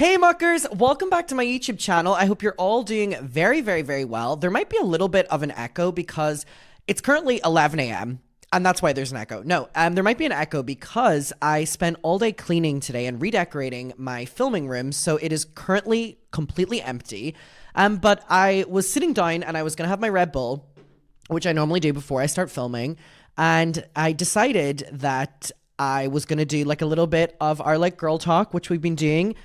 Hey muckers, welcome back to my YouTube channel. I hope you're all doing very well. There might be a little bit of an echo because it's currently 11 a.m. and that's why there's an echo. No, there might be an echo because I spent all day cleaning today and redecorating my filming room, so it is currently completely empty. But I was sitting down and I was gonna have my Red Bull, which I normally do before I start filming, and I decided that I was gonna do like a little bit of our like girl talk, which we've been doing.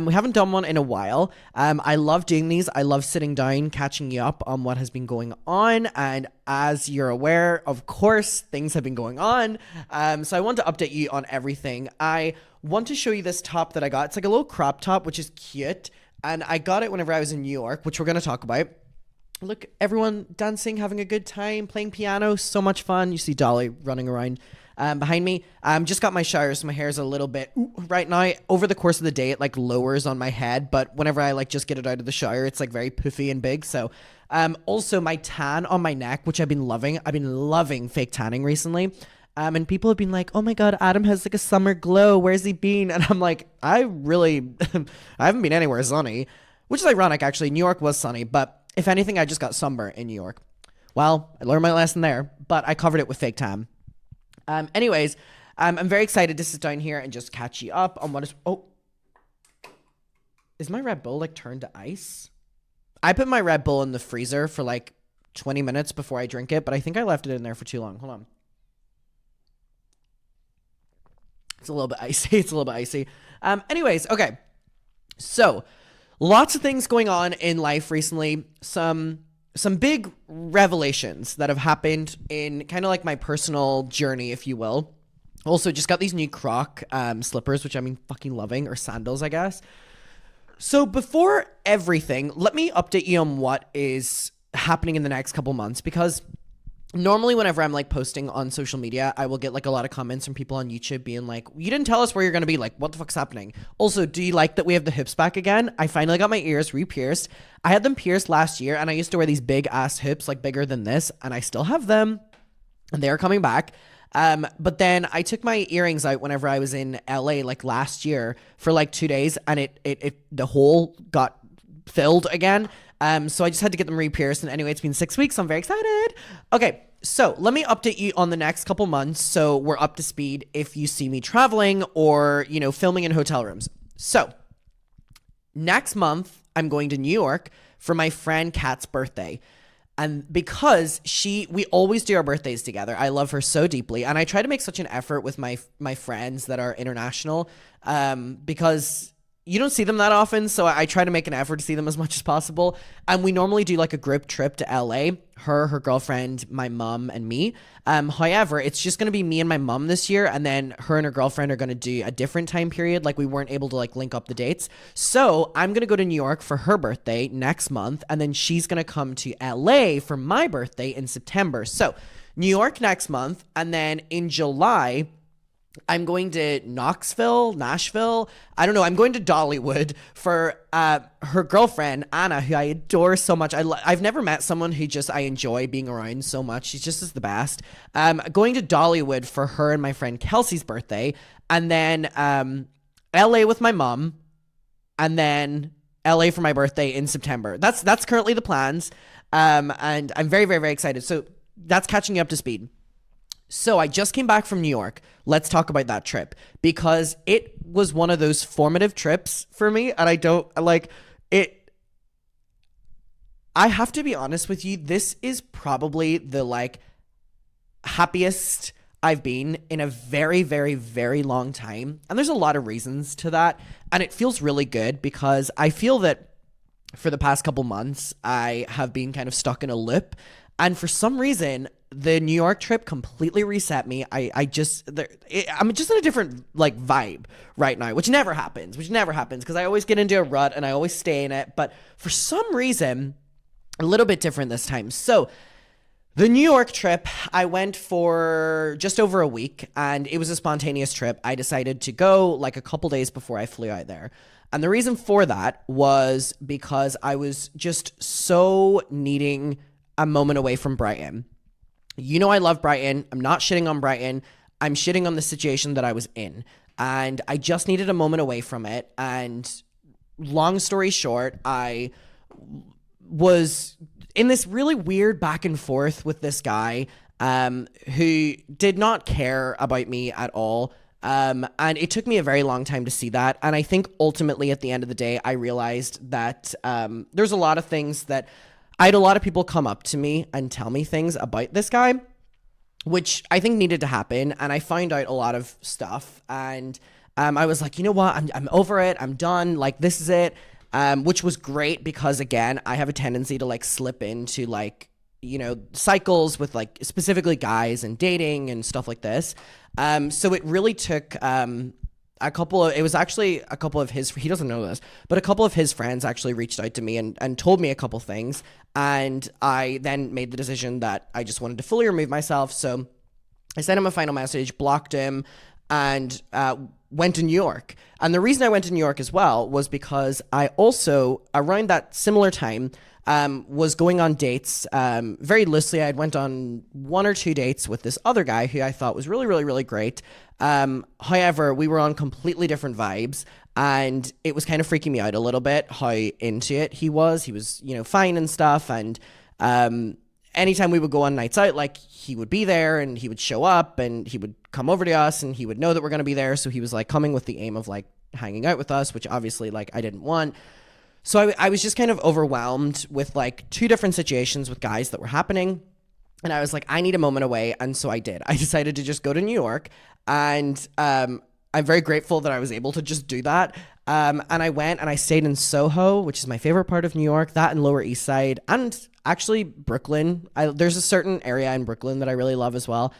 We haven't done one in a while. I love doing these. I love sitting down, catching you up on what has been going on. And as you're aware, of course, things have been going on. So I want to update you on everything. I want to show you this top that I got. It's like a little crop top, which is cute. And I got it whenever I was in New York, which we're going to talk about. Look, everyone dancing, having a good time, playing piano. So much fun. You see Dolly running around behind me. Just got my shower, so my hair is a little bit right now. Over the course of the day, it like lowers on my head, but whenever I like just get it out of the shower, it's like very poofy and big. So also my tan on my neck, which I've been loving fake tanning recently. And people have been like, oh my God, Adam has like a summer glow. Where's he been? And I'm like, I haven't been anywhere sunny, which is ironic actually. New York was sunny, but if anything, I just got sunburn in New York. Well, I learned my lesson there, but I covered it with fake tan. Anyways, I'm very excited to sit down here and just catch you up on what is... Oh, is my Red Bull like turned to ice? I put my Red Bull in the freezer for like 20 minutes before I drink it, but I think I left it in there for too long. Hold on. It's a little bit icy. It's a little bit icy. Anyways, okay. So, lots of things going on in life recently. Some big revelations that have happened in kind of like my personal journey, if you will. Also, just got these new Croc slippers, which I've been fucking loving, or sandals, I guess. So before everything, let me update you on what is happening in the next couple months, because normally whenever I'm like posting on social media, I will get like a lot of comments from people on YouTube being like, you didn't tell us where you're going to be. Like, what the fuck's happening? Also, do you like that we have the hips back again? I finally got my ears re-pierced. I had them pierced last year and I used to wear these big ass hips, like bigger than this, and I still have them and they're coming back. But then I took my earrings out whenever I was in LA like last year for like 2 days, and the hole got filled again. So I just had to get them re-pierced, and anyway, it's been 6 weeks, so I'm very excited. Okay, so let me update you on the next couple months so we're up to speed if you see me traveling or, you know, filming in hotel rooms. So, next month, I'm going to New York for my friend Kat's birthday. And because we always do our birthdays together. I love her so deeply, and I try to make such an effort with my friends that are international, because you don't see them that often, so I try to make an effort to see them as much as possible. And we normally do like a group trip to LA, her girlfriend, my mom, and me. However, it's just going to be me and my mom this year, and then her and her girlfriend are going to do a different time period. Like, we weren't able to like link up the dates. So I'm going to go to New York for her birthday next month, and then she's going to come to LA for my birthday in September. So New York next month, and then in July, I'm going to Nashville. I don't know. I'm going to Dollywood for her girlfriend, Anna, who I adore so much. I've never met someone who I enjoy being around so much. She's just is the best. Going to Dollywood for her and my friend Kelsey's birthday. And then LA with my mom. And then LA for my birthday in September. That's currently the plans. And I'm very excited. So that's catching you up to speed. So I just came back from New York. Let's talk about that trip, because it was one of those formative trips for me, and I don't like it. I have to be honest with you. This is probably the like happiest I've been in a very long time. And there's a lot of reasons to that. And it feels really good because I feel that for the past couple months, I have been kind of stuck in a loop. And for some reason, the New York trip completely reset me. I'm just in a different like vibe right now, which never happens because I always get into a rut and I always stay in it. But for some reason, a little bit different this time. So the New York trip, I went for just over a week, and it was a spontaneous trip. I decided to go like a couple days before I flew out there. And the reason for that was because I was just so needing a moment away from Brighton. You know, I love Brighton. I'm not shitting on Brighton. I'm shitting on the situation that I was in. And I just needed a moment away from it. And long story short, I was in this really weird back and forth with this guy who did not care about me at all. And it took me a very long time to see that. And I think ultimately at the end of the day, I realized that there's a lot of things that I had a lot of people come up to me and tell me things about this guy, which I think needed to happen. And I found out a lot of stuff. And I was like, you know what? I'm over it. I'm done. Like, this is it. Which was great because, again, I have a tendency to like slip into like, you know, cycles with like specifically guys and dating and stuff like this. So it really took it was actually a couple of his, he doesn't know this, but a couple of his friends actually reached out to me and told me a couple things. And I then made the decision that I just wanted to fully remove myself. So I sent him a final message, blocked him, and went to New York. And the reason I went to New York as well was because I also, around that similar time, was going on dates very loosely. I went on 1 or 2 dates with this other guy who I thought was really, really, really great. However, we were on completely different vibes, and it was kind of freaking me out a little bit how into it he was. He was, you know, fine and stuff. And anytime we would go on nights out, like, he would be there and he would show up and he would come over to us and he would know that we're going to be there. So he was like coming with the aim of like hanging out with us, which obviously like I didn't want. So I was just kind of overwhelmed with like 2 different situations with guys that were happening. And I was like, I need a moment away. And so I did. I decided to just go to New York. And I'm very grateful that I was able to just do that. And I went and I stayed in Soho, which is my favorite part of New York, that and Lower East Side, and actually Brooklyn. There's a certain area in Brooklyn that I really love as well.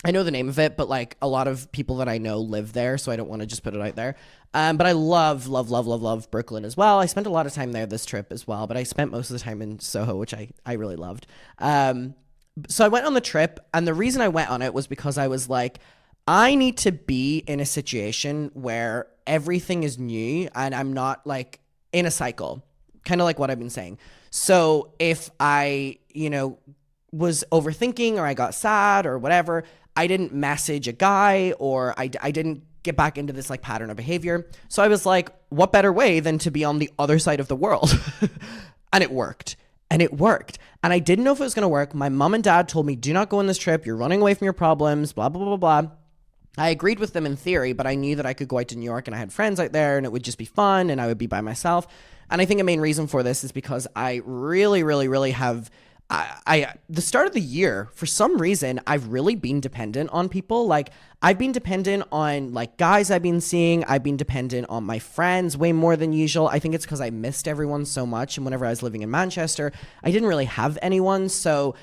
I know the name of it, but like a lot of people that I know live there, so I don't want to just put it out there. But I love Brooklyn as well. I spent a lot of time there this trip as well, but I spent most of the time in Soho, which I really loved. So I went on the trip, and the reason I went on it was because I was like, I need to be in a situation where everything is new and I'm not like in a cycle, kind of like what I've been saying. So if I, you know, was overthinking or I got sad or whatever, I didn't message a guy or I didn't get back into this like pattern of behavior. So I was like, what better way than to be on the other side of the world? And it worked. And it worked. And I didn't know if it was going to work. My mom and dad told me, do not go on this trip. You're running away from your problems, blah, blah, blah, blah. I agreed with them in theory, but I knew that I could go out to New York and I had friends out there and it would just be fun and I would be by myself. And I think a main reason for this is because I really, really, really have... the start of the year, for some reason, I've really been dependent on people. Like, I've been dependent on like guys I've been seeing. I've been dependent on my friends way more than usual. I think it's because I missed everyone so much. And whenever I was living in Manchester, I didn't really have anyone. So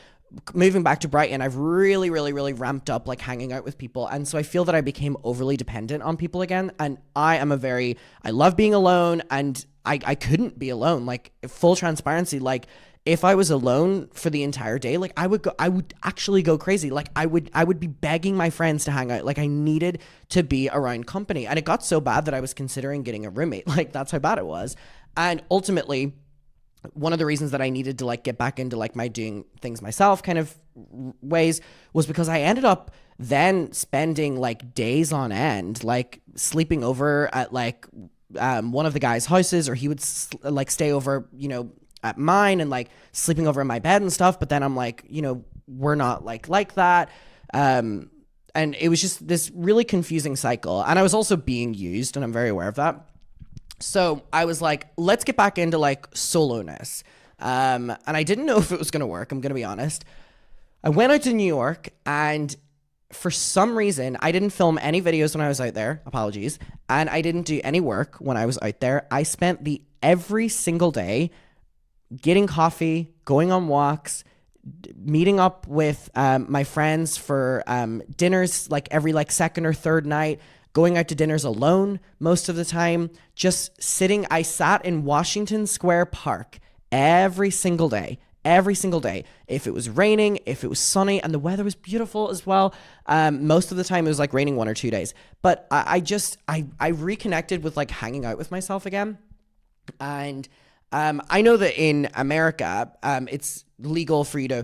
moving back to Brighton, I've really, really, really ramped up like hanging out with people. And so I feel that I became overly dependent on people again. And I love being alone, and I couldn't be alone. Like, full transparency, like, if I was alone for the entire day, like I would actually go crazy. Like I would be begging my friends to hang out. Like I needed to be around company. And it got so bad that I was considering getting a roommate. Like that's how bad it was. And ultimately, one of the reasons that I needed to like get back into like my doing things myself kind of ways was because I ended up then spending like days on end, like sleeping over at like one of the guys' houses, or he would like stay over, you know, at mine and like sleeping over in my bed and stuff. But then I'm like, you know, we're not like that. And it was just this really confusing cycle. And I was also being used, and I'm very aware of that. So I was like, let's get back into like soloness. And I didn't know if it was going to work. I'm going to be honest. I went out to New York, and for some reason, I didn't film any videos when I was out there. Apologies. And I didn't do any work when I was out there. I spent every single day getting coffee, going on walks, meeting up with my friends for dinners like every like second or third night, going out to dinners alone most of the time, just sitting. I sat in Washington Square Park every single day. If it was raining, if it was sunny, and the weather was beautiful as well. Most of the time it was like raining 1 or 2 days. But I reconnected with like hanging out with myself again. And I know that in America, it's legal for you to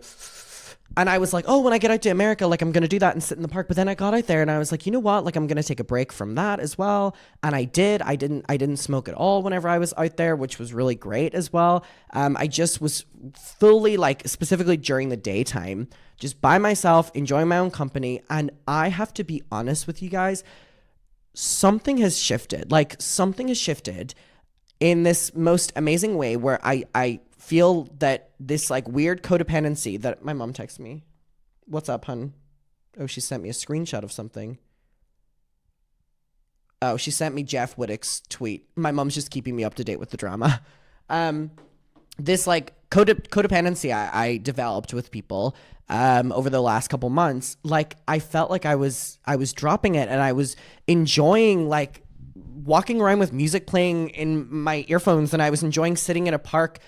And I was like, oh, when I get out to America, like I'm going to do that and sit in the park. But then I got out there and I was like, you know what? Like I'm going to take a break from that as well. And I did. I didn't smoke at all whenever I was out there, which was really great as well. I just was fully, like, specifically during the daytime, just by myself, enjoying my own company. And I have to be honest with you guys, something has shifted. Like, something has shifted in this most amazing way where I feel that this, like, weird codependency that my mom texted me. What's up, hun? Oh, she sent me a screenshot of something. Oh, she sent me Jeff Wittick's tweet. My mom's just keeping me up to date with the drama. This, like, codependency I developed with people over the last couple months, like, I felt like I was dropping it, and I was enjoying, like, walking around with music playing in my earphones, and I was enjoying sitting in a park,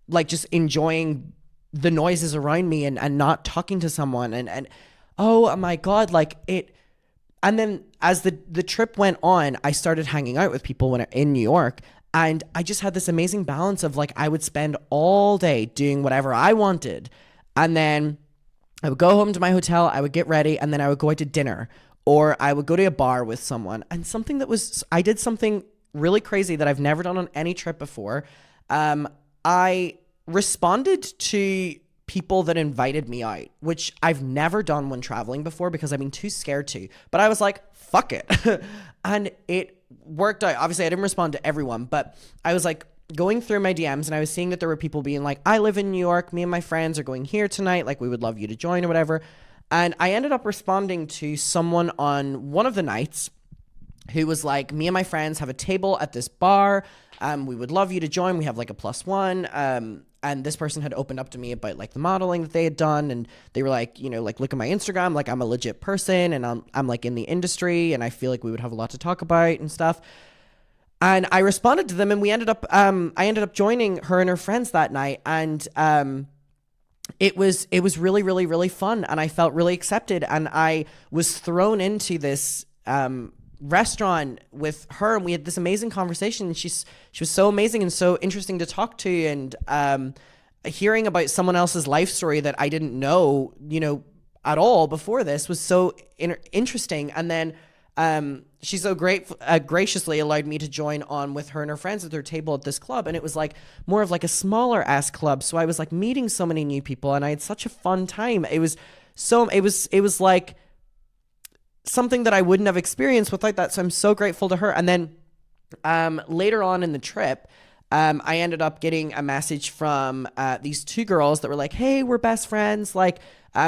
like, just enjoying the noises around me and not talking to someone. And oh my God, like, it. And then as the trip went on, I started hanging out with people in New York. And I just had this amazing balance of, like, I would spend all day doing whatever I wanted. And then I would go home to my hotel, I would get ready, and then I would go out to dinner. Or I would go to a bar with someone. And I did something really crazy that I've never done on any trip before. I responded to people that invited me out, which I've never done when traveling before because I've been too scared to. But I was like, fuck it. And it worked out. Obviously, I didn't respond to everyone, but I was like going through my DMs and I was seeing that there were people being like, I live in New York. Me and my friends are going here tonight. Like, we would love you to join or whatever. And I ended up responding to someone on one of the nights who was like, me and my friends have a table at this bar. We would love you to join. We have, like, a +1. And this person had opened up to me about, like, the modeling that they had done. And they were like, you know, like, look at my Instagram. Like, I'm a legit person and I'm like in the industry and I feel like we would have a lot to talk about and stuff. And I responded to them and I ended up joining her and her friends that night. And, it was really, really, really fun. And I felt really accepted. And I was thrown into this, restaurant with her, and we had this amazing conversation. She was so amazing and so interesting to talk to, and hearing about someone else's life story that I didn't know, you know, at all before this was so interesting. And then she so graciously allowed me to join on with her and her friends at their table at this club, and it was like more of like a smaller ass club. So I was like meeting so many new people, and I had such a fun time. It was like something that I wouldn't have experienced without that. So I'm so grateful to her. And then later on in the trip, I ended up getting a message from these two girls that were like, hey, we're best friends. Like,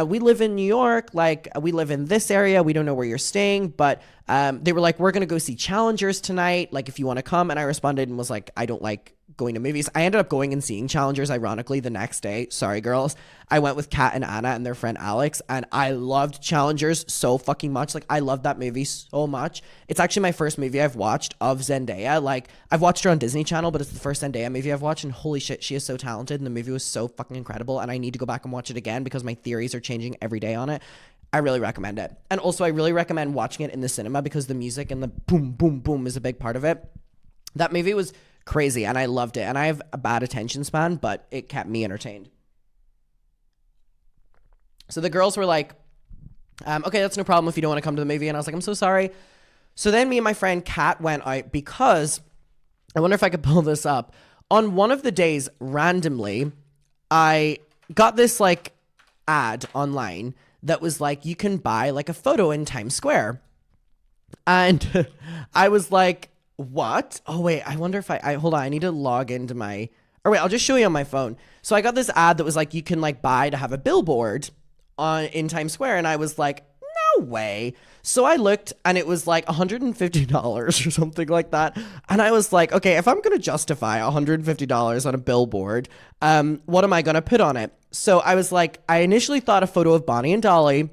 we live in New York. Like, we live in this area. We don't know where you're staying. But they were like, we're going to go see Challengers tonight. Like, if you want to come. And I responded and was like, I don't like going to movies. I ended up going and seeing Challengers, ironically, the next day. Sorry, girls. I went with Kat and Anna and their friend Alex, and I loved Challengers so fucking much. Like, I loved that movie so much. It's actually my first movie I've watched of Zendaya. Like, I've watched her on Disney Channel, but it's the first Zendaya movie I've watched, and holy shit, she is so talented, and the movie was so fucking incredible, and I need to go back and watch it again because my theories are changing every day on it. I really recommend it. And also, I really recommend watching it in the cinema because the music and the boom, boom, boom is a big part of it. That movie was crazy, and I loved it. And I have a bad attention span, but it kept me entertained. So the girls were like, okay, that's no problem if you don't want to come to the movie. And I was like, I'm so sorry. So then me and my friend Kat went out because, I wonder if I could pull this up. On one of the days, randomly, I got this, like, ad online that was like, you can buy, like, a photo in Times Square. And I was like, what? Oh, wait, I wonder if I hold on, I need to log into my, or wait, I'll just show you on my phone. So I got this ad that was like, you can, like, buy to have a billboard in Times Square. And I was like, no way. So I looked and it was like $150 or something like that. And I was like, okay, if I'm going to justify $150 on a billboard, what am I going to put on it? So I was like, I initially thought a photo of Bonnie and Dolly.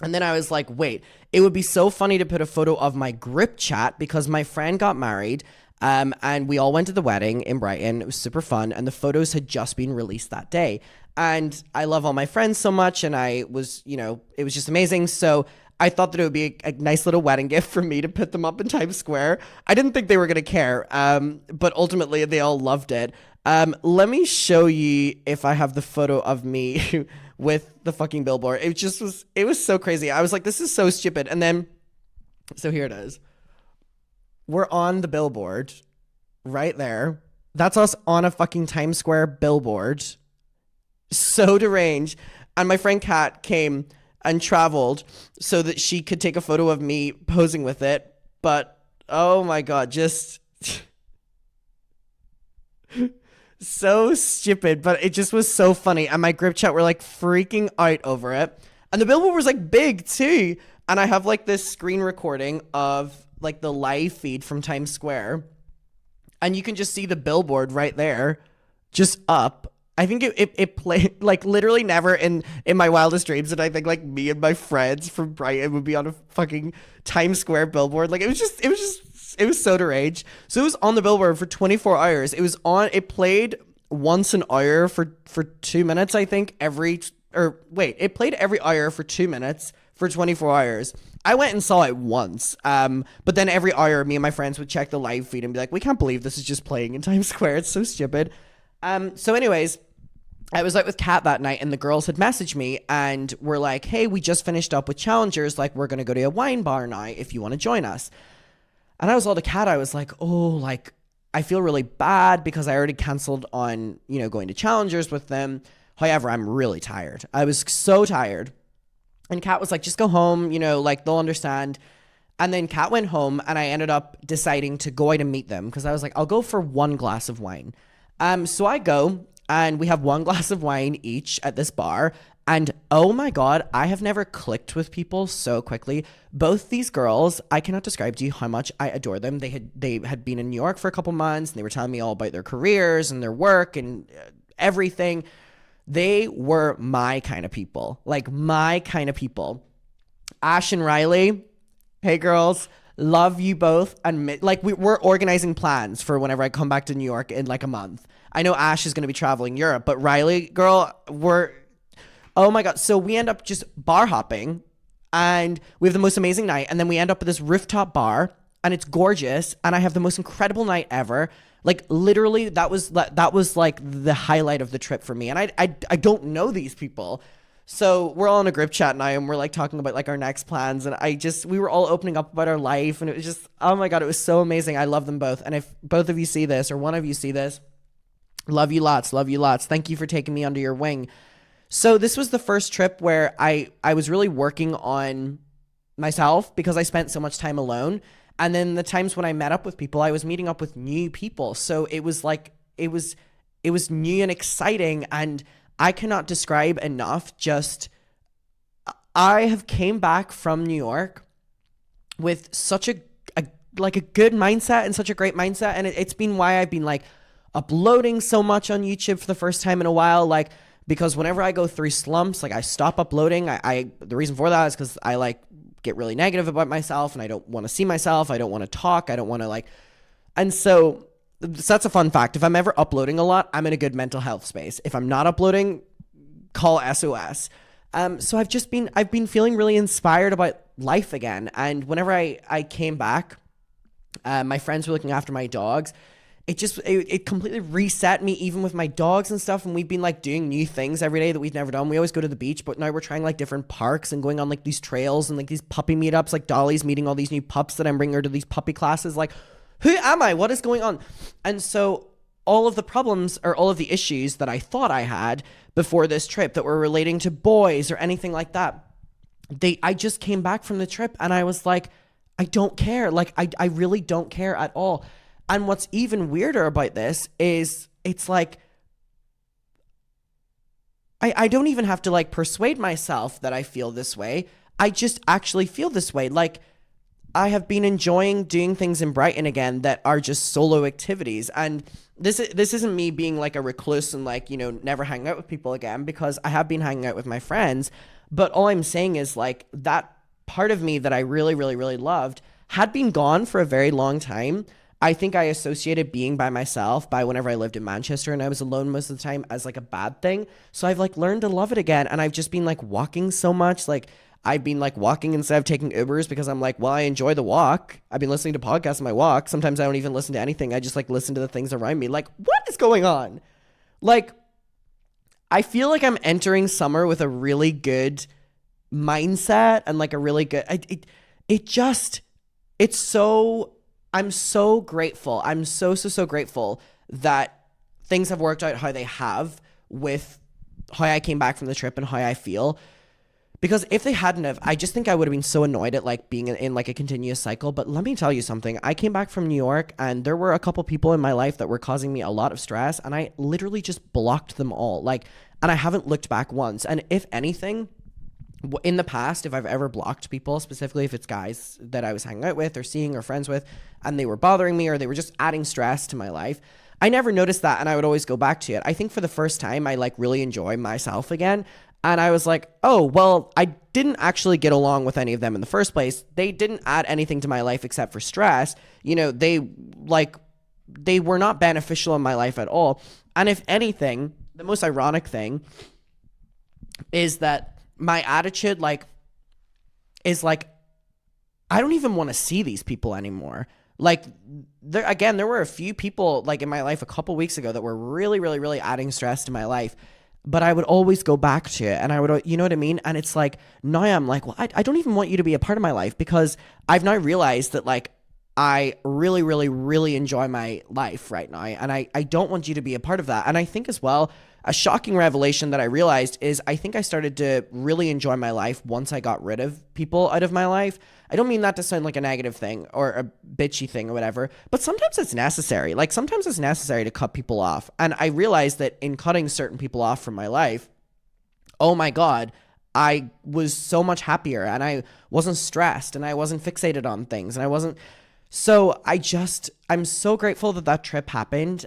And then I was like, wait, it would be so funny to put a photo of my grip chat because my friend got married. And we all went to the wedding in Brighton. It was super fun. And the photos had just been released that day. And I love all my friends so much. And I was, you know, it was just amazing. So I thought that it would be a nice little wedding gift for me to put them up in Times Square. I didn't think they were going to care. But ultimately, they all loved it. Let me show you if I have the photo of me with the fucking billboard. It was so crazy. I was like, this is so stupid. And then, so here it is. We're on the billboard right there. That's us on a fucking Times Square billboard. So deranged. And my friend Kat came and traveled so that she could take a photo of me posing with it. But, oh my God, just so stupid. But it just was so funny. And my group chat were like freaking out over it. And the billboard was like big too. And I have like this screen recording of like the live feed from Times Square. And you can just see the billboard right there, just up. I think it played, like, literally never in my wildest dreams did I think, like, me and my friends from Brighton would be on a fucking Times Square billboard. Like, it was so deranged. So it was on the billboard for 24 hours. It played once an hour for 2 minutes, I think, it played every hour for 2 minutes for 24 hours. I went and saw it once, but then every hour, me and my friends would check the live feed and be like, we can't believe this is just playing in Times Square. It's so stupid. So anyways, I was out with Kat that night and the girls had messaged me and were like, hey, we just finished up with Challengers. Like, we're going to go to a wine bar now if you want to join us. And I was all to Kat. I was like, oh, like, I feel really bad because I already canceled on, going to Challengers with them. However, I'm really tired. I was so tired. And Kat was like, just go home, like, they'll understand. And then Kat went home and I ended up deciding to go out and meet them because I was like, I'll go for one glass of wine. So I go and we have one glass of wine each at this bar. And oh my God, I have never clicked with people so quickly. Both these girls, I cannot describe to you how much I adore them. They had been in New York for a couple months and they were telling me all about their careers and their work and everything. They were my kind of people, like my kind of people. Ash and Riley, hey girls. Love you both. And like we're organizing plans for whenever I come back to New York in like a month. I know Ash is going to be traveling Europe, but Riley, girl, oh my God. So we end up just bar hopping and we have the most amazing night. And then we end up at this rooftop bar and it's gorgeous. And I have the most incredible night ever. Like literally that was like the highlight of the trip for me. And I don't know these people. So we're all in a group chat now and we're like talking about like our next plans. And we were all opening up about our life and it was just, oh my God, it was so amazing. I love them both. And if both of you see this or one of you see this, love you lots. Love you lots. Thank you for taking me under your wing. So this was the first trip where I was really working on myself because I spent so much time alone. And then the times when I met up with people, I was meeting up with new people. So it was like, it was new and exciting. And I cannot describe enough I have came back from New York with such a good mindset and such a great mindset. And it's been why I've been like uploading so much on YouTube for the first time in a while. Like, because whenever I go through slumps, like I stop uploading. The reason for that is because I like get really negative about myself and I don't want to see myself. I don't want to talk. I don't want to and so that's a fun fact. If I'm ever uploading a lot, I'm in a good mental health space. If I'm not uploading, call SOS. So I've been feeling really inspired about life again. And whenever I came back, my friends were looking after my dogs. It completely reset me, even with my dogs and stuff. And we've been like doing new things every day that we've never done. We always go to the beach, but now we're trying like different parks and going on like these trails and like these puppy meetups. Like Dolly's meeting all these new pups that I'm bringing her to these puppy classes. Like, who am I? What is going on? And so all of the problems or all of the issues that I thought I had before this trip that were relating to boys or anything like that, I just came back from the trip and I was like, I don't care. Like, I really don't care at all. And what's even weirder about this is it's like, I don't even have to like persuade myself that I feel this way. I just actually feel this way. Like, I have been enjoying doing things in Brighton again that are just solo activities. And this isn't me being like a recluse and like, never hang out with people again, because I have been hanging out with my friends. But all I'm saying is like that part of me that I really, really, really loved had been gone for a very long time. I think I associated being by myself by whenever I lived in Manchester and I was alone most of the time as like a bad thing. So I've like learned to love it again. And I've just been like walking so much. Like I've been like walking instead of taking Ubers because I'm like, well, I enjoy the walk. I've been listening to podcasts on my walk. Sometimes I don't even listen to anything. I just like listen to the things around me. Like, what is going on? Like, I feel like I'm entering summer with a really good mindset and like a really good, it's so, I'm so grateful. I'm so grateful that things have worked out how they have with how I came back from the trip and how I feel. Because if they hadn't have, I just think I would have been so annoyed at like being in like a continuous cycle. But let me tell you something. I came back from New York and there were a couple people in my life that were causing me a lot of stress, and I literally just blocked them all. Like, and I haven't looked back once. And if anything, in the past, if I've ever blocked people, specifically if it's guys that I was hanging out with or seeing or friends with, and they were bothering me or they were just adding stress to my life, I never noticed that, and I would always go back to it. I think for the first time, I like really enjoy myself again. And I was like, oh, well, I didn't actually get along with any of them in the first place. They didn't add anything to my life except for stress. You know, they were not beneficial in my life at all. And if anything, the most ironic thing is that my attitude, like, is like, I don't even want to see these people anymore. Like, there were a few people like in my life a couple weeks ago that were really adding stress to my life. But I would always go back to it, and I would, you know what I mean? And it's like, now I'm like, well, I don't even want you to be a part of my life, because I've now realized that like, I really enjoy my life right now. And I don't want you to be a part of that. And I think as well, a shocking revelation that I realized is I think I started to really enjoy my life once I got rid of people out of my life. I don't mean that to sound like a negative thing or a bitchy thing or whatever, but sometimes it's necessary. Like sometimes it's necessary to cut people off. And I realized that in cutting certain people off from my life, oh my God, I was so much happier and I wasn't stressed and I wasn't fixated on things and I wasn't. So I'm so grateful that that trip happened.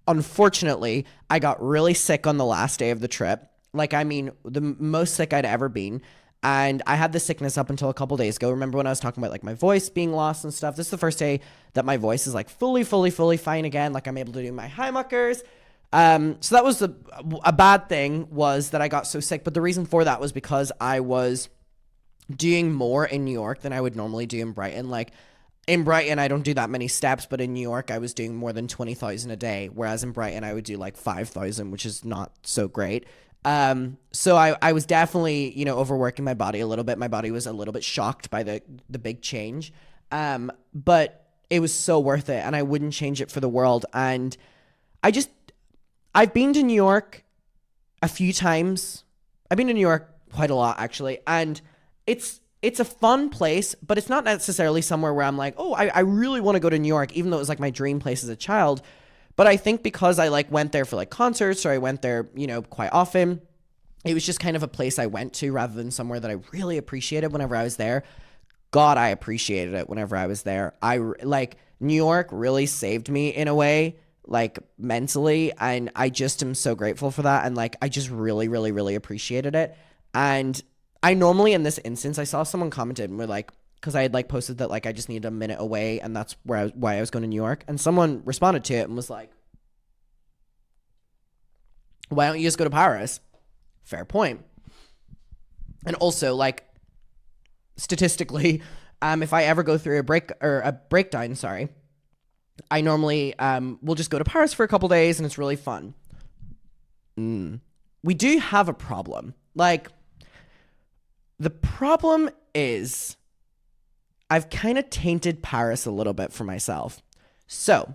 Unfortunately, I got really sick on the last day of the trip. Like, I mean, the most sick I'd ever been. And I had the sickness up until a couple days ago. Remember when I was talking about like my voice being lost and stuff? This is the first day that my voice is like fully fine again. Like I'm able to do my high muckers. So that was a bad thing, was that I got so sick. But the reason for that was because I was doing more in New York than I would normally do in Brighton. Like in Brighton, I don't do that many steps, but in New York, I was doing more than 20,000 a day. Whereas in Brighton, I would do like 5,000, which is not so great. So I was definitely, you know, overworking my body a little bit. My body was a little bit shocked by the big change. But it was so worth it, and I wouldn't change it for the world. And I've been to New York a few times. I've been to New York quite a lot, actually. And it's a fun place, but it's not necessarily somewhere where I'm like, oh, I really want to go to New York, even though it was like my dream place as a child. But I think because I like went there for like concerts, or I went there, you know, quite often, it was just kind of a place I went to rather than somewhere that I really appreciated whenever I was there. God, I appreciated it whenever I was there. Like New York really saved me in a way, like mentally. And I just am so grateful for that. And like, I just really appreciated it. And I normally, in this instance, I saw someone commented and were like, because I had like posted that like I just needed a minute away, and that's why I was going to New York. And someone responded to it and was like, why don't you just go to Paris? Fair point. And also, like, statistically, if I ever go through a breakdown, I normally will just go to Paris for a couple days, and it's really fun. We do have a problem. Like, the problem is I've kind of tainted Paris a little bit for myself. So,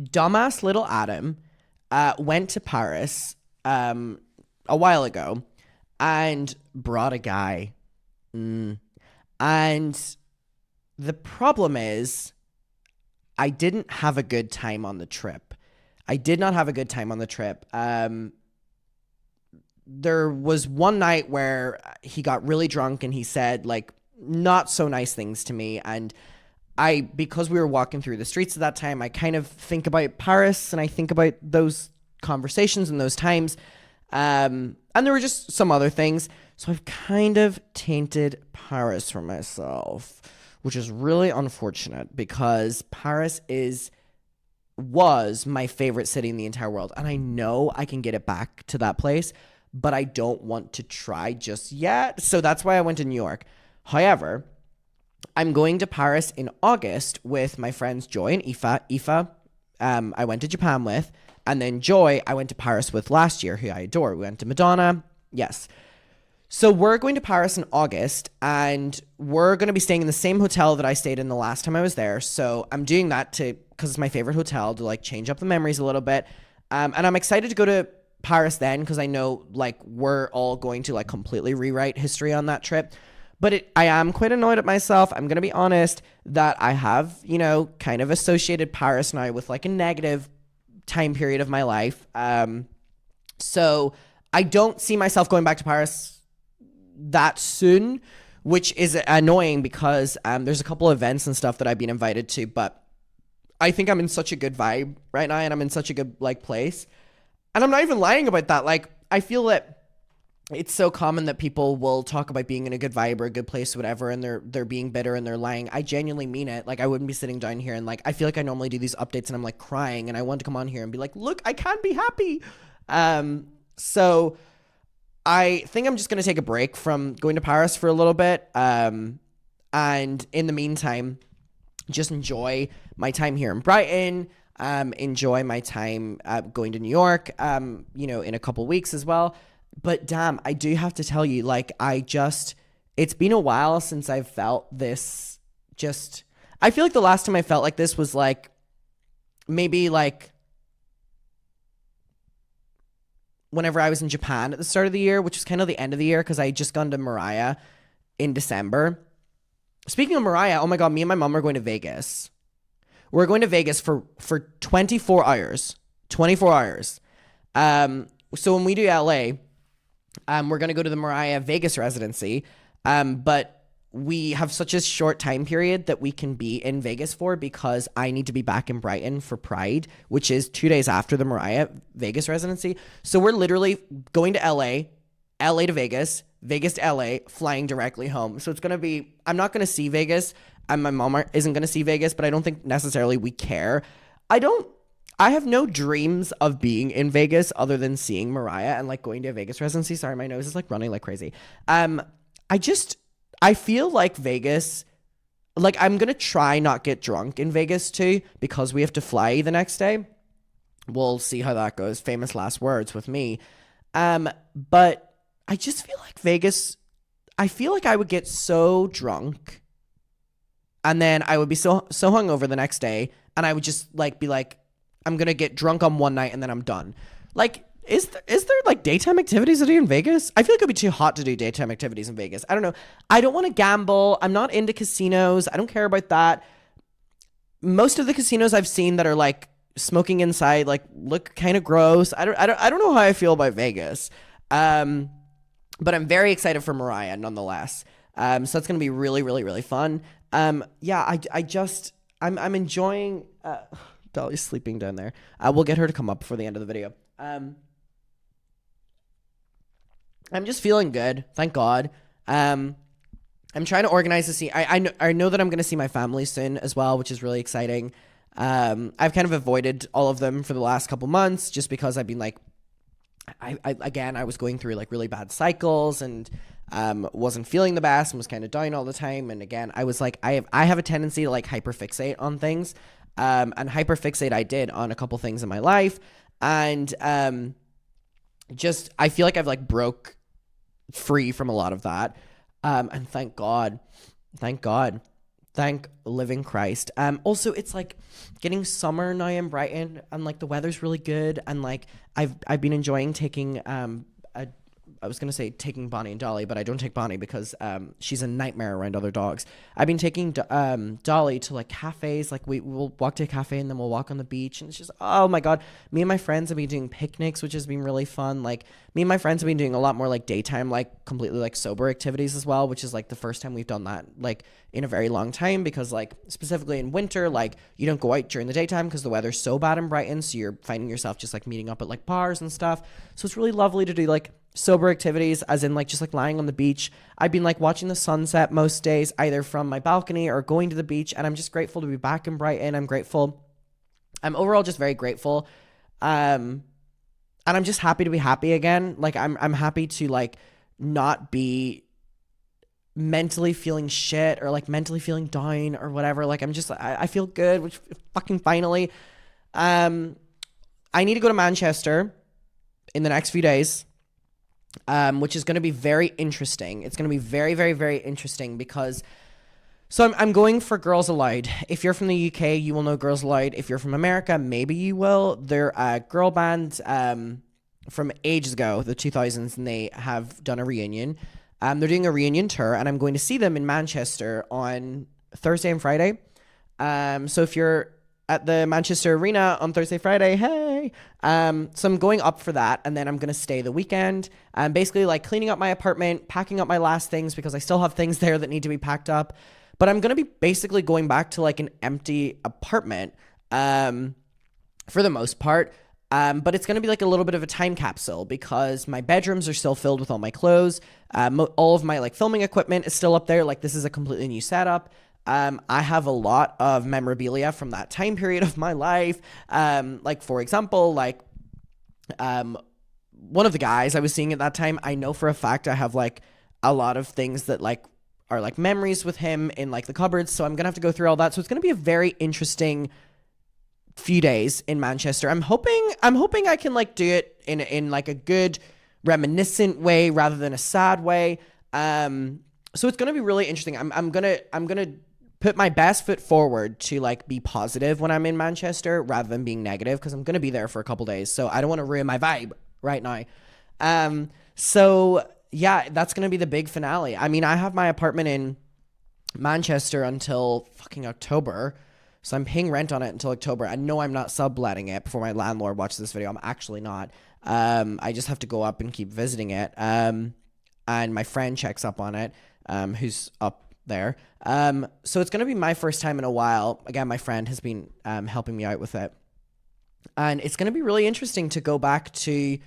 dumbass little Adam went to Paris a while ago and brought a guy. And the problem is I didn't have a good time on the trip. I did not have a good time on the trip. There was one night where he got really drunk and he said like not so nice things to me, and because we were walking through the streets at that time, I kind of think about Paris and I think about those conversations and those times, and there were just some other things, so I've kind of tainted Paris for myself, which is really unfortunate because Paris was my favorite city in the entire world, and I know I can get it back to that place, but I don't want to try just yet. So that's why I went to New York. However, I'm going to Paris in August with my friends Joy and Aoife. I went to Japan with, And then Joy, I went to Paris with last year, who I adore. We went to Madonna. Yes. So we're going to Paris in August, and we're going to be staying in the same hotel that I stayed in the last time I was there. So I'm doing that because it's my favorite hotel, to like change up the memories a little bit. And I'm excited to go to Paris then, because I know like we're all going to like completely rewrite history on that trip. But I am quite annoyed at myself. I'm going to be honest that I have, kind of associated Paris now with like a negative time period of my life. So I don't see myself going back to Paris that soon, which is annoying because there's a couple of events and stuff that I've been invited to, but I think I'm in such a good vibe right now, and I'm in such a good like place. And I'm not even lying about that. Like, I feel that it's so common that people will talk about being in a good vibe or a good place or whatever, and they're being bitter and they're lying. I genuinely mean it. Like, I wouldn't be sitting down here and like, I feel like I normally do these updates and I'm like crying, and I want to come on here and be like, look, I can be happy. So I think I'm just going to take a break from going to Paris for a little bit. And in the meantime, just enjoy my time here in Brighton, enjoy my time going to New York, in a couple weeks as well. But damn, I do have to tell you, like, it's been a while since I've felt this. I feel like the last time I felt like this was like, maybe like whenever I was in Japan at the start of the year, which was kind of the end of the year, because I had just gone to Mariah in December. Speaking of Mariah, oh my God, me and my mom are going to Vegas. We're going to Vegas for 24 hours. 24 hours. So when we do LA, we're going to go to the Mariah Vegas residency. But we have such a short time period that we can be in Vegas for, because I need to be back in Brighton for Pride, which is 2 days after the Mariah Vegas residency. So we're literally going to LA to Vegas, Vegas to LA, flying directly home. So it's going to be, I'm not going to see Vegas, and my mom isn't going to see Vegas, but I don't think necessarily we care. I have no dreams of being in Vegas other than seeing Mariah and like going to a Vegas residency. Sorry, my nose is like running like crazy. I feel like Vegas, like I'm going to try not get drunk in Vegas too, because we have to fly the next day. We'll see how that goes. Famous last words with me. But I just feel like Vegas, I feel like I would get so drunk, and then I would be so hungover the next day, and I would just like be like, I'm going to get drunk on one night and then I'm done. Like, is there like daytime activities to do in Vegas? I feel like it'd be too hot to do daytime activities in Vegas. I don't know. I don't want to gamble. I'm not into casinos. I don't care about that. Most of the casinos I've seen that are like smoking inside, like, look kind of gross. I don't know how I feel about Vegas. But I'm very excited for Mariah nonetheless. So that's going to be really, really, really fun. I'm enjoying, Dolly's sleeping down there. We'll get her to come up before the end of the video. I'm just feeling good. Thank God. I'm trying to organize the scene. I know that I'm going to see my family soon as well, which is really exciting. I've kind of avoided all of them for the last couple months just because I've been like, I was going through like really bad cycles and wasn't feeling the best and was kind of dying all the time. And again, I was like, I have a tendency to like hyperfixate on things. And hyperfixate I did on a couple things in my life. And I feel like I've like broke free from a lot of that. And thank God. Thank living Christ. Also, it's like getting summer now in Brighton, and like the weather's really good, and like I've been enjoying taking I was gonna say taking Bonnie and Dolly, but I don't take Bonnie because she's a nightmare around other dogs. I've been taking Dolly to like cafes. Like we'll walk to a cafe and then we'll walk on the beach, and it's just, oh my God. Me and my friends have been doing picnics, which has been really fun. Like me and my friends have been doing a lot more like daytime, like completely like sober activities as well, which is like the first time we've done that like in a very long time, because like specifically in winter, like you don't go out during the daytime because the weather's so bad in Brighton, so you're finding yourself just like meeting up at like bars and stuff. So it's really lovely to do like sober activities, as in like just like lying on the beach. I've been like watching the sunset most days, either from my balcony or going to the beach, and I'm just grateful to be back in Brighton. I'm overall just very grateful, and I'm just happy to be happy again. Like I'm happy to like not be mentally feeling shit or like mentally feeling down or whatever. Like I feel good, which fucking finally. I need to go to Manchester in the next few days, which is going to be very interesting. It's going to be very, very, very interesting because so I'm going for Girls Aloud. If you're from the UK, you will know Girls Aloud. If you're from America, maybe you will. They're a girl band from ages ago, the 2000s, and they have done a reunion. They're doing a reunion tour, and I'm going to see them in Manchester on Thursday and Friday. So if you're at the Manchester Arena on Thursday, Friday, hey! So I'm going up for that, and then I'm going to stay the weekend. Basically, like cleaning up my apartment, packing up my last things because I still have things there that need to be packed up. But I'm going to be basically going back to like an empty apartment for the most part. But it's going to be like a little bit of a time capsule because my bedrooms are still filled with all my clothes. All of my like filming equipment is still up there. Like this is a completely new setup. I have a lot of memorabilia from that time period of my life. Like for example, like one of the guys I was seeing at that time, I know for a fact I have like a lot of things that like are like memories with him in like the cupboards. So I'm going to have to go through all that. So it's going to be a very interesting few days in Manchester. I'm hoping I can like do it in like a good reminiscent way rather than a sad way. So it's going to be really interesting. I'm going to put my best foot forward to like be positive when I'm in Manchester rather than being negative because I'm going to be there for a couple days. So I don't want to ruin my vibe right now. So yeah, that's going to be the big finale. I mean, I have my apartment in Manchester until fucking October. So I'm paying rent on it until October. I know I'm not subletting it before my landlord watches this video. I'm actually not. I just have to go up and keep visiting it. And my friend checks up on it, who's up there. So it's going to be my first time in a while. Again, my friend has been helping me out with it. And it's going to be really interesting to go back to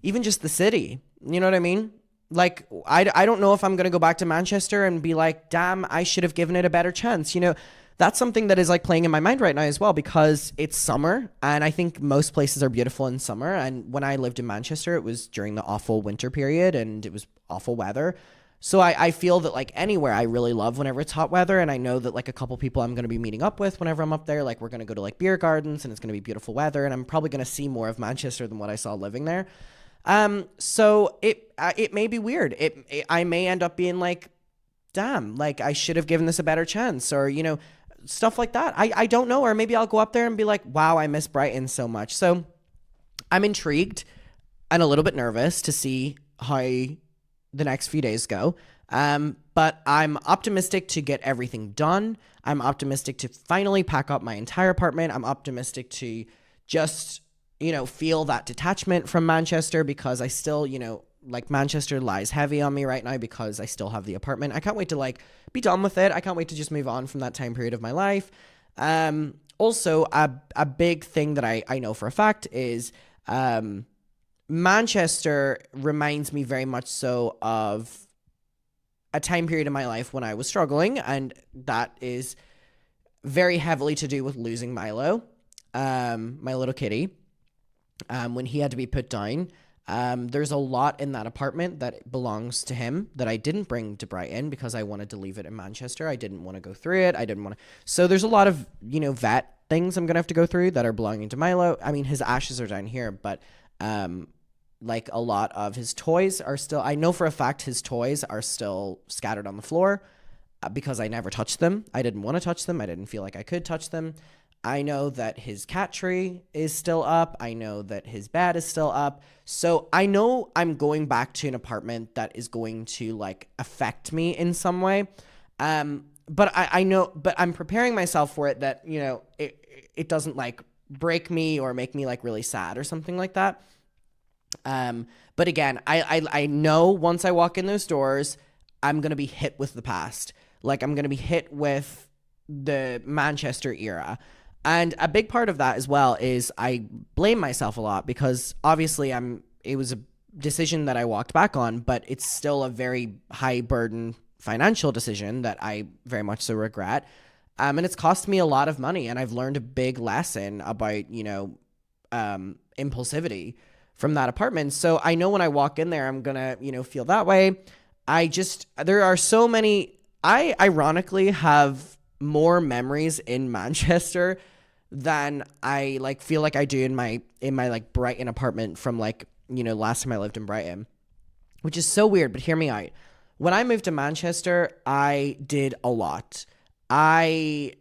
even just the city. You know what I mean? Like, I don't know if I'm going to go back to Manchester and be like, damn, I should have given it a better chance. You know, that's something that is like playing in my mind right now as well because it's summer and I think most places are beautiful in summer. And when I lived in Manchester, it was during the awful winter period and it was awful weather. So I feel that like anywhere I really love whenever it's hot weather. And I know that like a couple people I'm going to be meeting up with whenever I'm up there, like we're going to go to like beer gardens and it's going to be beautiful weather. And I'm probably going to see more of Manchester than what I saw living there. So it may be weird. I may end up being like, damn, like I should have given this a better chance or, you know, stuff like that. I don't know. Or maybe I'll go up there and be like, wow, I miss Brighton so much. So I'm intrigued and a little bit nervous to see how the next few days go. But I'm optimistic to get everything done. I'm optimistic to finally pack up my entire apartment. I'm optimistic to just, you know, feel that detachment from Manchester because I still, you know, like Manchester lies heavy on me right now because I still have the apartment. I can't wait to like be done with it. I can't wait to just move on from that time period of my life. Also a big thing that I know for a fact is, Manchester reminds me very much so of a time period in my life when I was struggling. And that is very heavily to do with losing Milo, my little kitty, when he had to be put down. There's a lot in that apartment that belongs to him that I didn't bring to Brighton because I wanted to leave it in Manchester. I didn't want to go through it. I didn't want to. So there's a lot of, you know, vet things I'm going to have to go through that are belonging to Milo. I mean, his ashes are down here, but like a lot of his toys are still, I know for a fact his toys are still scattered on the floor because I never touched them. I didn't want to touch them. I didn't feel like I could touch them. I know that his cat tree is still up. I know that his bed is still up. So I know I'm going back to an apartment that is going to like affect me in some way. But I know, but I'm preparing myself for it that, you know, it doesn't like break me or make me like really sad or something like that. But again, I know once I walk in those doors, I'm going to be hit with the past. Like I'm going to be hit with the Manchester era. And a big part of that as well is I blame myself a lot because obviously it was a decision that I walked back on, but it's still a very high burden financial decision that I very much so regret. And it's cost me a lot of money and I've learned a big lesson about, you know, impulsivity from that apartment. So I know when I walk in there, I'm going to, you know, feel that way. There are so many, I ironically have more memories in Manchester than I like feel like I do in my like Brighton apartment from like, last time I lived in Brighton, which is so weird, but hear me out. When I moved to Manchester, I did a lot. I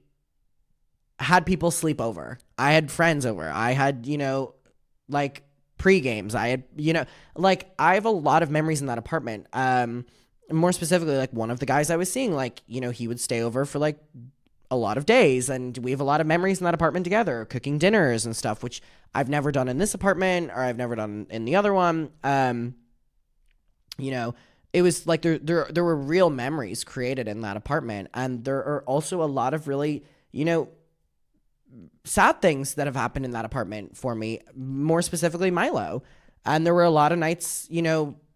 had people sleep over. I had friends over. I had, like pre-games. I had, like I have a lot of memories in that apartment. More specifically, like one of the guys I was seeing, like, he would stay over for like a lot of days, and we have a lot of memories in that apartment together, cooking dinners and stuff, which I've never done in this apartment or I've never done in the other one. It was like there were real memories created in that apartment, and there are also a lot of really, sad things that have happened in that apartment for me, more specifically Milo. And there were a lot of nights,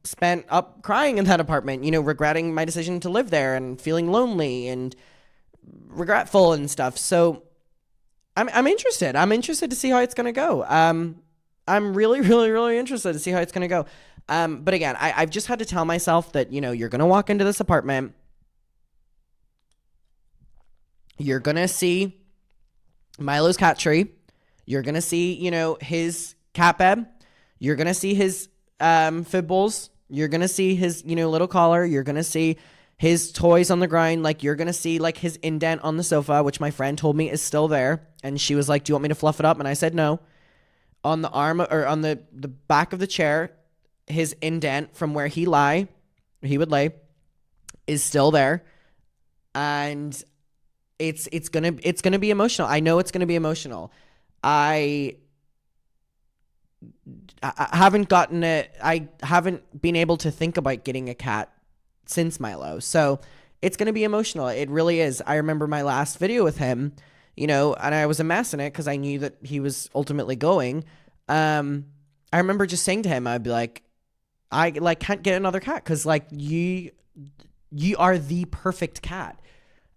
spent up crying in that apartment, regretting my decision to live there and feeling lonely and regretful and stuff. So I'm interested. I'm interested to see how it's going to go. I'm really, really, really interested to see how it's going to go. But again, I've just had to tell myself that, you're going to walk into this apartment. You're going to see Milo's cat tree. You're going to see, his cat bed. You're going to see his fib bowls. You're going to see his, little collar. You're going to see his toys on the ground. Like, you're going to see, like, his indent on the sofa, which my friend told me is still there. And she was like, do you want me to fluff it up? And I said no. On the arm, or on the back of the chair, his indent from where he would lay, is still there. And it's gonna be emotional. I know it's gonna be emotional. I haven't gotten it. I haven't been able to think about getting a cat since Milo. So it's going to be emotional. It really is. I remember my last video with him, and I was a mess in it because I knew that he was ultimately going. I remember just saying to him, I'd be like, I like can't get another cat because like you are the perfect cat.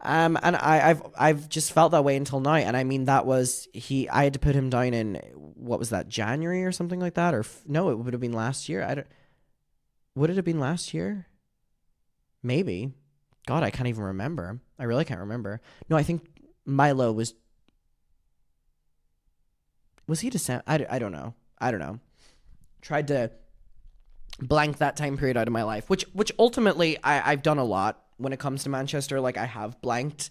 And I've just felt that way until now. And I mean, that was I had to put him down in, what was that, January or something like that? Or no, it would have been last year. Would it have been last year? Maybe. God, I can't even remember. I really can't remember. No, I think Milo was he December? I don't know. Tried to blank that time period out of my life, which ultimately I've done a lot when it comes to Manchester. Like, I have blanked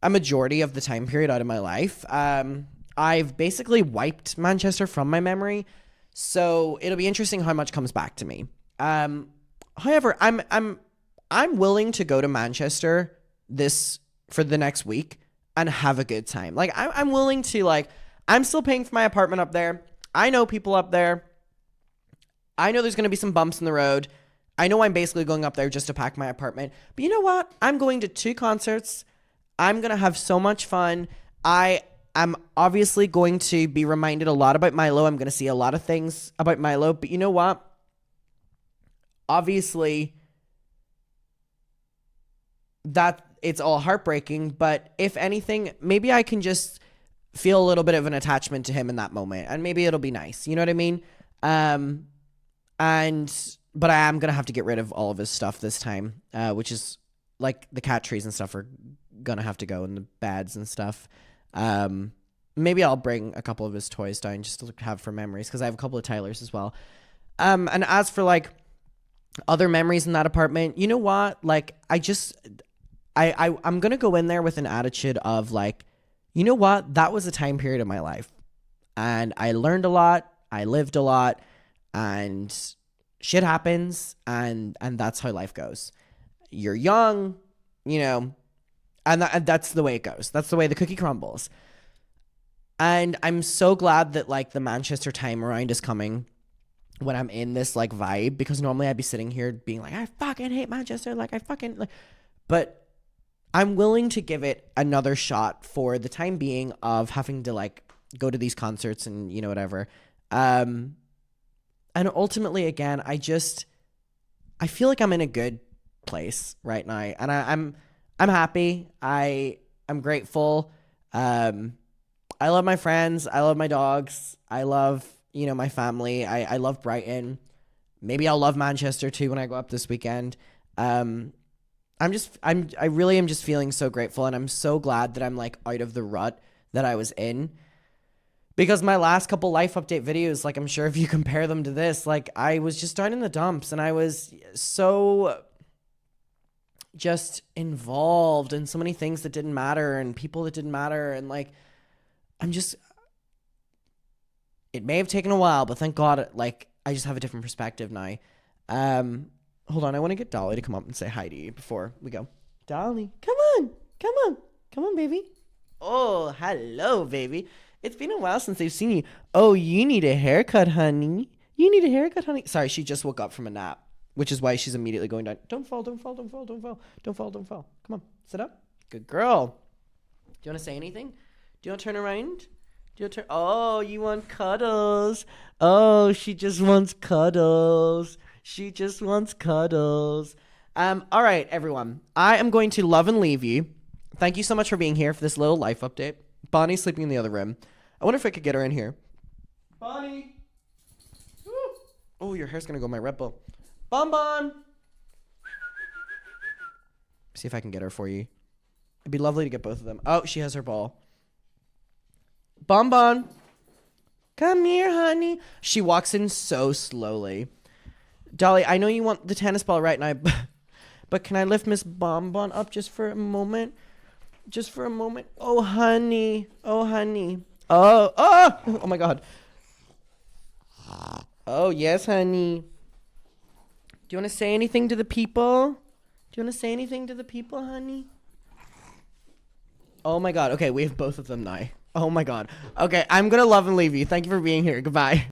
a majority of the time period out of my life. I've basically wiped Manchester from my memory, so it'll be interesting how much comes back to me. However, I'm willing to go to Manchester for the next week and have a good time. Like, I'm willing to, like, I'm still paying for my apartment up there. I know people up there. I know there's going to be some bumps in the road. I know I'm basically going up there just to pack my apartment. But you know what? I'm going to 2 concerts. I'm going to have so much fun. I am obviously going to be reminded a lot about Milo. I'm going to see a lot of things about Milo. But you know what? Obviously, that it's all heartbreaking. But if anything, maybe I can just feel a little bit of an attachment to him in that moment. And maybe it'll be nice. You know what I mean? But I am going to have to get rid of all of his stuff this time, which is like the cat trees and stuff are going to have to go, and the beds and stuff. Maybe I'll bring a couple of his toys down just to have for memories, because I have a couple of Tyler's as well. And as for like other memories in that apartment, you know what? Like, I'm going to go in there with an attitude of like, you know what? That was a time period of my life, and I learned a lot. I lived a lot, and shit happens, and that's how life goes. You're young, and that's the way it goes. That's the way the cookie crumbles. And I'm so glad that like the Manchester time around is coming when I'm in this like vibe, because normally I'd be sitting here being like, I fucking hate Manchester, like I fucking like, but I'm willing to give it another shot for the time being of having to like go to these concerts and whatever. And ultimately, again, I feel like I'm in a good place right now, and I'm happy. I'm grateful. I love my friends. I love my dogs. I love, my family. I love Brighton. Maybe I'll love Manchester too when I go up this weekend. I really am just feeling so grateful, and I'm so glad that I'm like out of the rut that I was in. Because my last couple life update videos, like I'm sure if you compare them to this, like I was just starting in the dumps and I was so just involved in so many things that didn't matter and people that didn't matter. And like, it may have taken a while, but thank God, like I just have a different perspective now. Hold on. I want to get Dolly to come up and say hi to you before we go. Dolly, come on, baby. Oh, hello, baby. It's been a while since I've seen you. Oh, you need a haircut, honey. Sorry, she just woke up from a nap, which is why she's immediately going down. Don't fall. Come on, sit up. Good girl. Do you want to say anything? Do you want to turn around? Oh, you want cuddles. Oh, she just wants cuddles. All right, everyone. I am going to love and leave you. Thank you so much for being here for this little life update. Bonnie's sleeping in the other room. I wonder if I could get her in here. Bonnie! Woo. Oh, your hair's gonna go in my Red Bull. Bon! See if I can get her for you. It'd be lovely to get both of them. Oh, she has her ball. Bon! Come here, honey. She walks in so slowly. Dolly, I know you want the tennis ball right now, but can I lift Miss Bon up just for a moment? Oh, honey. Oh, my God. Oh, yes, honey. Do you want to say anything to the people? Honey? Oh, my God. Okay, we have both of them now. Oh, my God. Okay, I'm going to love and leave you. Thank you for being here. Goodbye.